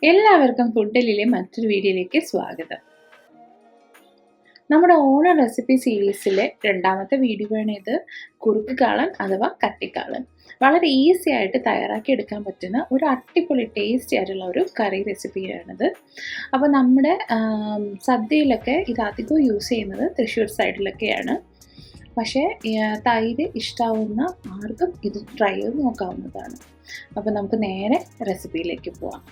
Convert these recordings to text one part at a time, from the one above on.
എല്ലാവർക്കും ഫുഡിലെ മറ്റൊരു വീഡിയോയിലേക്ക് സ്വാഗതം. നമ്മുടെ ഓണം റെസിപ്പി സീരീസിലെ രണ്ടാമത്തെ വീഡിയോ ആണ് ഇത്. കുറുക്ക് കാളൻ അഥവാ കട്ടിക്കാളൻ. വളരെ ഈസി ആയിട്ട് തയ്യാറാക്കി എടുക്കാൻ പറ്റുന്ന ഒരു അടിപൊളി ടേസ്റ്റി ആയിട്ടുള്ള ഒരു കറി റെസിപ്പിയാണിത്. അപ്പോൾ നമ്മുടെ സദ്യയിലൊക്കെ ഇത് അധികം യൂസ് ചെയ്യുന്നത് തൃശ്ശൂർ സൈഡിലൊക്കെയാണ്. പക്ഷേ തൈര് ഇഷ്ടമാവുന്ന ആർക്കും ഇത് ട്രൈ ചെയ്ത് നോക്കാവുന്നതാണ്. അപ്പോൾ നമുക്ക് നേരെ റെസിപ്പിയിലേക്ക് പോവാം.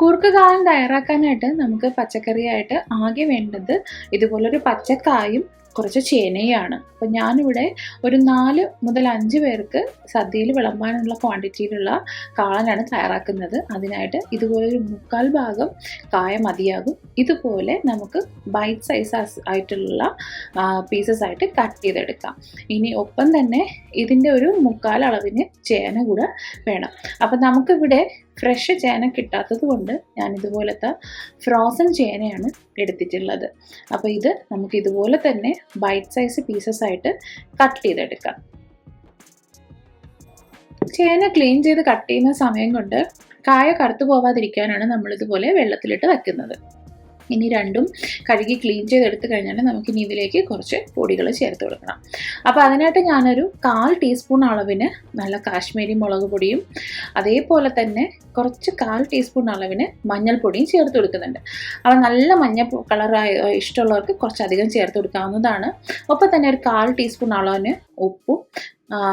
കുറുക്ക് കാളൻ തയ്യാറാക്കാനായിട്ട് നമുക്ക് പച്ചക്കറിയായിട്ട് ആകെ വേണ്ടത് ഇതുപോലൊരു പച്ചക്കായും കുറച്ച് ചേനയാണ്. അപ്പം ഞാനിവിടെ ഒരു 4 മുതൽ 5 പേർക്ക് സദ്യയിൽ വിളമ്പാനുള്ള ക്വാണ്ടിറ്റിയിലുള്ള കാളനാണ് തയ്യാറാക്കുന്നത്. അതിനായിട്ട് ഇതുപോലൊരു 3/4 ഭാഗം കായ മതിയാകും. ഇതുപോലെ നമുക്ക് ബൈറ്റ് സൈസ് ആയിട്ടുള്ള പീസസ് ആയിട്ട് കട്ട് ചെയ്തെടുക്കാം. ഇനി ഒപ്പം തന്നെ ഇതിൻ്റെ ഒരു 3/4 അളവിന് ചേന കൂടെ വേണം. അപ്പം നമുക്കിവിടെ ഫ്രഷ് ചേന കിട്ടാത്തത് കൊണ്ട് ഞാൻ ഇതുപോലത്തെ ഫ്രോസൺ ചേനയാണ് എടുത്തിട്ടുള്ളത്. അപ്പോൾ ഇത് നമുക്ക് ഇതുപോലെ തന്നെ ബൈറ്റ് സൈസ് പീസസ് ആയിട്ട് കട്ട് ചെയ്തെടുക്കാം. ചേന ക്ലീൻ ചെയ്ത് കട്ട് ചെയ്യുന്ന സമയം കൊണ്ട് കായ കറുത്തു പോവാതിരിക്കാനാണ് നമ്മളിതുപോലെ വെള്ളത്തിലിട്ട് വയ്ക്കുന്നത്. ഇനി രണ്ടും കഴുകി ക്ലീൻ ചെയ്തെടുത്ത് കഴിഞ്ഞാൽ നമുക്കിനി ഇതിലേക്ക് കുറച്ച് പൊടികൾ ചേർത്ത് കൊടുക്കണം. അപ്പോൾ അതിനായിട്ട് ഞാനൊരു 1/4 ടീസ്പൂൺ അളവിന് നല്ല കാശ്മീരി മുളക് പൊടിയും അതേപോലെ തന്നെ കുറച്ച് 1/4 ടീസ്പൂൺ അളവിന് മഞ്ഞൾപ്പൊടിയും ചേർത്ത് കൊടുക്കുന്നുണ്ട്. അപ്പോൾ നല്ല മഞ്ഞ കളർ ഇഷ്ടമുള്ളവർക്ക് കുറച്ചധികം ചേർത്ത് കൊടുക്കാവുന്നതാണ്. ഒപ്പം തന്നെ ഒരു 1/4 ടീസ്പൂൺ അളവിന് ഉപ്പും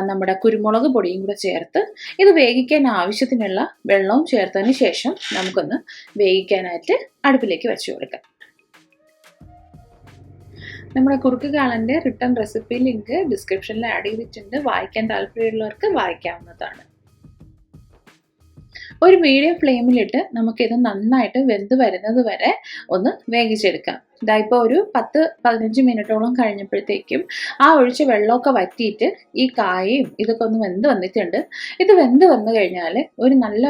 നമ്മുടെ കുരുമുളക് പൊടിയും കൂടെ ചേർത്ത് ഇത് വേവിക്കാൻ ആവശ്യത്തിനുള്ള വെള്ളവും ചേർത്തതിന് ശേഷം നമുക്കൊന്ന് വേവിക്കാനായിട്ട് അടുപ്പിലേക്ക് വെച്ച് കൊടുക്കാം. നമ്മുടെ കുറുക്ക് കാളൻ്റെ റിട്ടേൺ റെസിപ്പി ലിങ്ക് ഡിസ്ക്രിപ്ഷനിൽ ആഡ് ചെയ്തിട്ടുണ്ട്. വായിക്കാൻ താല്പര്യമുള്ളവർക്ക് വായിക്കാവുന്നതാണ്. ഒരു മീഡിയം ഫ്ലെയിമിലിട്ട് നമുക്കിത് നന്നായിട്ട് വെന്ത് വരുന്നത് വരെ ഒന്ന് വേവിച്ചെടുക്കാം. ഇതായിപ്പോൾ ഒരു 10-15 മിനിറ്റോളം കഴിഞ്ഞപ്പോഴത്തേക്കും ആ ഒഴിച്ച വെള്ളമൊക്കെ വറ്റിയിട്ട് ഈ കായയും ഇതൊക്കെ ഒന്ന് വെന്ത് വന്നിട്ടുണ്ട്. ഇത് വെന്ത് വന്നു കഴിഞ്ഞാൽ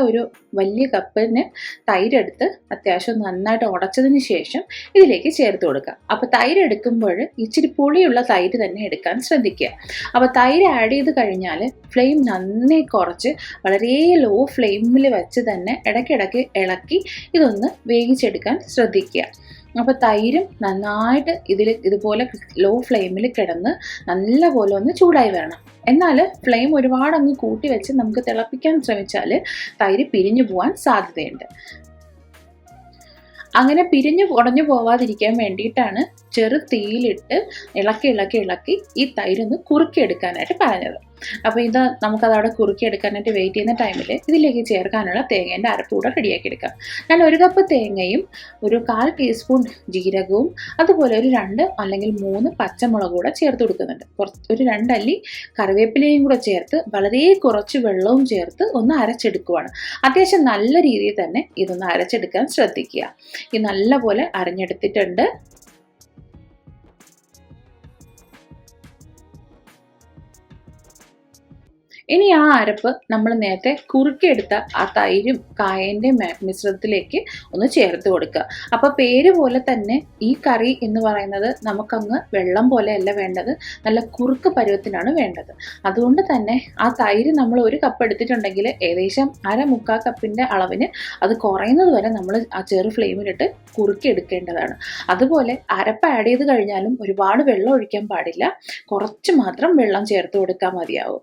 ഒരു വലിയ കപ്പിന് തൈരെടുത്ത് അത്യാവശ്യം നന്നായിട്ട് ഉടച്ചതിന് ശേഷം ഇതിലേക്ക് ചേർത്ത് കൊടുക്കുക. അപ്പോൾ തൈര് എടുക്കുമ്പോൾ ഇച്ചിരി പുളിയുള്ള തൈര് തന്നെ എടുക്കാൻ ശ്രദ്ധിക്കുക. അപ്പോൾ തൈര് ആഡ് ചെയ്ത് കഴിഞ്ഞാൽ ഫ്ലെയിം നന്നായി കുറച്ച് വളരെ ലോ ഫ്ലെയിമിൽ വെച്ച് തന്നെ ഇടയ്ക്കിടയ്ക്ക് ഇളക്കി ഇതൊന്ന് വേവിച്ചെടുക്കാൻ ശ്രദ്ധിക്കുക. അപ്പോൾ തൈരും നന്നായിട്ട് ഇതുപോലെ ലോ ഫ്ലെയിമിൽ കിടന്ന് നല്ലപോലെ ഒന്ന് ചൂടായി വരണം. എന്നാൽ ഫ്ലെയിം ഒരുപാട് അങ്ങ് കൂട്ടി വെച്ച് നമുക്ക് തിളപ്പിക്കാൻ ശ്രമിച്ചാൽ തൈര് പിരിഞ്ഞു പോകാൻ സാധ്യതയുണ്ട്. അങ്ങനെ ഉടഞ്ഞു പോവാതിരിക്കാൻ വേണ്ടിയിട്ടാണ് ചെറു തീയിലിട്ട് ഇളക്കി ഈ തൈരൊന്ന് കുറുക്കിയെടുക്കാനായിട്ട് പറഞ്ഞത്. അപ്പോൾ ഇത് നമുക്കതവിടെ കുറുക്കിയെടുക്കാനായിട്ട് വെയിറ്റ് ചെയ്യുന്ന ടൈമിൽ ഇതിലേക്ക് ചേർക്കാനുള്ള തേങ്ങേൻ്റെ അരപ്പ് കൂടെ റെഡിയാക്കി എടുക്കാം. ഞാൻ 1 കപ്പ് തേങ്ങയും ഒരു 1/4 ടീസ്പൂൺ ജീരകവും അതുപോലെ ഒരു 2 അല്ലെങ്കിൽ 3 പച്ചമുളക് കൂടെ ചേർത്ത് കൊടുക്കുന്നുണ്ട്. ഒരു 2 അല്ലി കറിവേപ്പിലയും കൂടെ ചേർത്ത് വളരെ കുറച്ച് വെള്ളവും ചേർത്ത് ഒന്ന് അരച്ചെടുക്കുവാണ്. അത്യാവശ്യം നല്ല രീതിയിൽ തന്നെ ഇതൊന്ന് അരച്ചെടുക്കാൻ ശ്രദ്ധിക്കുക. ഇത് നല്ലപോലെ അരഞ്ഞെടുത്തിട്ടുണ്ട്. ഇനി ആ അരപ്പ് നമ്മൾ നേരത്തെ കുറുക്കിയെടുത്ത ആ തൈരും കായൻ്റെ മിശ്രിതത്തിലേക്ക് ഒന്ന് ചേർത്ത് കൊടുക്കുക. അപ്പോൾ പേര് പോലെ തന്നെ ഈ കറി എന്ന് പറയുന്നത് നമുക്കങ്ങ് വെള്ളം പോലെയല്ല വേണ്ടത്, നല്ല കുറുക്ക് പരുവത്തിനാണ് വേണ്ടത്. അതുകൊണ്ട് തന്നെ ആ തൈര് നമ്മൾ 1 കപ്പ് എടുത്തിട്ടുണ്ടെങ്കിൽ ഏകദേശം 1/4 കപ്പിൻ്റെ അളവിന് അത് കുറയുന്നത് വരെ നമ്മൾ ആ ചെറു ഫ്ലെയിമിലിട്ട് കുറുക്കിയെടുക്കേണ്ടതാണ്. അതുപോലെ അരപ്പ് ആഡ് ചെയ്ത് കഴിഞ്ഞാലും ഒരുപാട് വെള്ളം ഒഴിക്കാൻ പാടില്ല, കുറച്ച് മാത്രം വെള്ളം ചേർത്ത് കൊടുക്കാൻ മതിയാവും.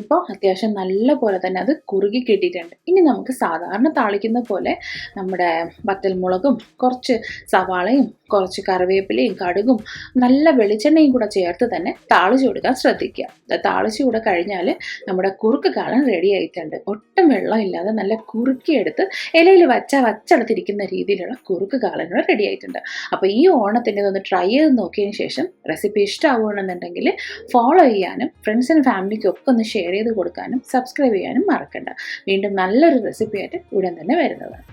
ഇപ്പോൾ അത്യാവശ്യം നല്ല പോലെ തന്നെ അത് കുറുകി കിട്ടിയിട്ടുണ്ട്. ഇനി നമുക്ക് സാധാരണ താളിക്കുന്ന പോലെ നമ്മുടെ വറ്റൽമുളകും കുറച്ച് സവാളയും കുറച്ച് കറിവേപ്പിലയും കടുകും നല്ല വെളിച്ചെണ്ണയും കൂടെ ചേർത്ത് തന്നെ താളിച്ചു കൊടുക്കാൻ ശ്രദ്ധിക്കുക. താളിച്ചു കൂടെ കഴിഞ്ഞാൽ നമ്മുടെ കുറുക്ക് കാളൻ റെഡി ആയിട്ടുണ്ട്. ഒട്ടും വെള്ളം ഇല്ലാതെ നല്ല കുറുക്കിയെടുത്ത് ഇലയിൽ വച്ചടത്തിരിക്കുന്ന രീതിയിലുള്ള കുറുക്ക് കാളൻ റെഡി ആയിട്ടുണ്ട്. അപ്പോൾ ഈ ഓണത്തിൻ്റെ ഒന്ന് ട്രൈ ചെയ്ത് നോക്കിയതിന് ശേഷം റെസിപ്പി ഇഷ്ടമാവുകയാണെന്നുണ്ടെങ്കിൽ ഫോളോ ചെയ്യാനും ഫ്രണ്ട്സിനും ഫാമിലിക്കും ഒക്കെ ഒന്ന് ഷെയർ ചെയ്ത് കൊടുക്കാനും സബ്സ്ക്രൈബ് ചെയ്യാനും മറക്കണ്ട. വീണ്ടും നല്ലൊരു റെസിപ്പിയായിട്ട് ഉടൻ തന്നെ വരുന്നതാണ്.